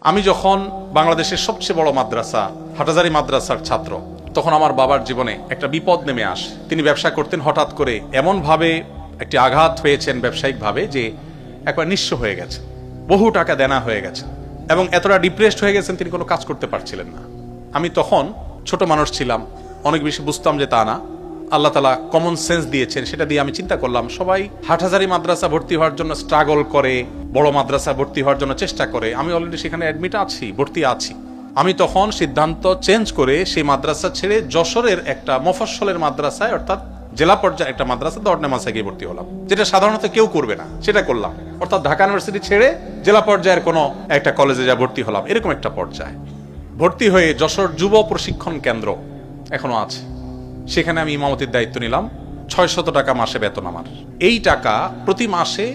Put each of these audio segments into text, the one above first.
আমি যখন বাংলাদেশের সবচেয়ে বড় মাদ্রাসা হাটহাজারী মাদ্রাসার ছাত্র, তখন আমার বাবার জীবনে একটা বিপদ নেমে আসে। তিনি ব্যবসা করতেন, হঠাৎ করে এমনভাবে একটি আঘাত হয়েছেন ব্যবসায়িকভাবে যে একবার নিঃস্ব হয়ে গেছে, বহু টাকা দেনা হয়ে গেছে এবং এতটা ডিপ্রেসড হয়ে গেছেন তিনি কোনো কাজ করতে পারছিলেন না। আমি তখন ছোট মানুষ ছিলাম, অনেক বেশি বুঝতাম যে তা না, আল্লাহ তাআলা কমন সেন্স দিয়েছেন, সেটা দিয়ে আমি চিন্তা করলাম সবাই হাটহাজারী মাদ্রাসা ভর্তি হওয়ার জন্য স্ট্রাগল করে, বড় মাদ্রাসা ভর্তি হওয়ার জন্য চেষ্টা করে। আমি অলরেডি সেখানে অ্যাডমিট আছি, ভর্তি আছি। আমি তখন সিদ্ধান্ত চেঞ্জ করে সেই মাদ্রাসা ছেড়ে যশোরের একটা মফস্বলের মাদ্রাসায়, অর্থাৎ জেলা পর্যায়ে একটা মাদ্রাসা দরনেমাসে গিয়ে ভর্তি হলাম, যেটা সাধারণত কেউ করবে না, সেটা করলাম। অর্থাৎ ঢাকা ইউনিভার্সিটি ছেড়ে জেলা পর্যায়ের কোনো একটা কলেজে যা ভর্তি হলাম, এরকম একটা পর্যায়ে ভর্তি হয়ে যশোর যুব প্রশিক্ষণ কেন্দ্র এখনো আছে, সেখানে আমি ইমামতির দায়িত্ব নিলাম। ৬০০ টাকা মাসে বেতন আমার। এই টাকা প্রতি মাসে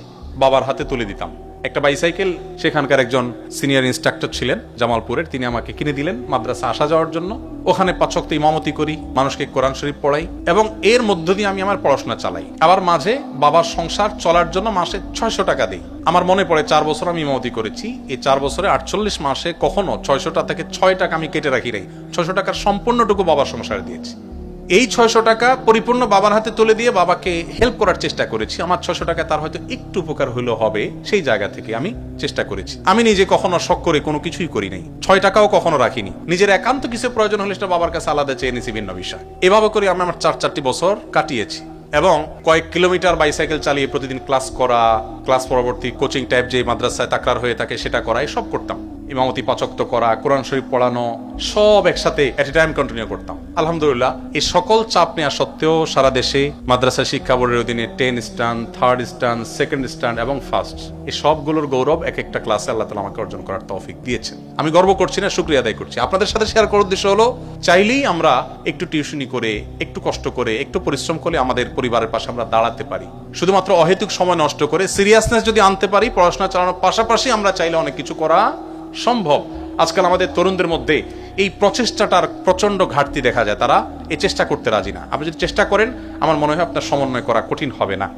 বাবার হাতে তুলে দিতাম। একটা বাইসাইকেল সেখানকার একজন সিনিয়র ইনস্ট্রাক্টর ছিলেন জামালপুরের, তিনি আমাকে কিনে দিলেন মাদ্রাসা আসা যাওয়ার জন্য। ওখানে ৫ ওয়াক্ত ইমামতি করি, মানুষকে কোরআন শরীফ পড়াই এবং এর মধ্য দিয়ে আমি আমার পড়াশোনা চালাই। আবার মাঝে বাবার সংসার চলার জন্য মাসে ৬০০ টাকা দিই। আমার মনে পড়ে ৪ বছর আমি ইমামতি করেছি, এই ৪ বছরে ৪৮ মাসে কখনো ৬০০ টাকা থেকে ৬ টাকা আমি কেটে রাখি নাই। ৬০০ টাকার সম্পূর্ণটুকু বাবার সংসারে দিয়েছি। এই ৬০০ টাকা পরিপূর্ণ বাবার হাতে তুলে দিয়ে বাবাকে হেল্প করার চেষ্টা করেছি। আমার ৬০০ টাকা তার হয়তো একটু উপকার হলেও হবে, সেই জায়গা থেকে আমি চেষ্টা করেছি। আমি নিজে কখনো শখ করে কোনো কিছুই করি নাই, ৬ টাকাও কখনো রাখিনি। নিজের একান্ত কিছু প্রয়োজন হলে সেটা বাবার কাছে আলাদা চেয়ে নিয়েছি, ভিন্ন বিষয়। এভাবে করে আমি আমার ৪টি বছর কাটিয়েছি এবং কয়েক কিলোমিটার বাইসাইকেল চালিয়ে প্রতিদিন ক্লাস করা, ক্লাস পরবর্তী কোচিং টাইপ যে মাদ্রাসায় তাকরার হয়ে থাকে সেটা করা, সব করতাম। ইমামতি ৫ ওয়াক্ত করা, কোরআন শরীফ পড়ানো, সব একসাথে এট এ টাইম কন্টিনিউ করতাম। আলহামদুলিল্লাহ, এই সকল চাপ নেওয়া সত্ত্বেও সারা দেশে মাদ্রাসা শিক্ষা বোর্ডের অধীনে 10 স্টান, 3rd স্টান, 2nd স্টান এবং 1st, এই সবগুলোর গৌরব এক একটা ক্লাসে আল্লাহ তাআলা আমাকে অর্জন করার তৌফিক দিয়েছেন। আমি গর্ব করছি না, শুকরিয়া আদায় করছি। আপনাদের সাথে শেয়ার করার উদ্দেশ্য হলো, চাইলেই আমরা একটু টিউশনি করে, একটু কষ্ট করে, একটু পরিশ্রম করে আমাদের পরিবারের পাশে আমরা দাঁড়াতে পারি। শুধুমাত্র অহেতুক সময় নষ্ট করে সিরিয়াসনেস যদি আনতে পারি, পড়াশোনা চালানোর পাশাপাশি আমরা চাইলে অনেক কিছু করা সম্ভব। আজকাল আমাদের তরুণদের মধ্যে এই প্রচেষ্টাটার প্রচন্ড ঘাটতি দেখা যায়, তারা এই চেষ্টা করতে রাজি না। আপনি যদি চেষ্টা করেন, আমার মনে হয় আপনার সমন্বয় করা কঠিন হবে না।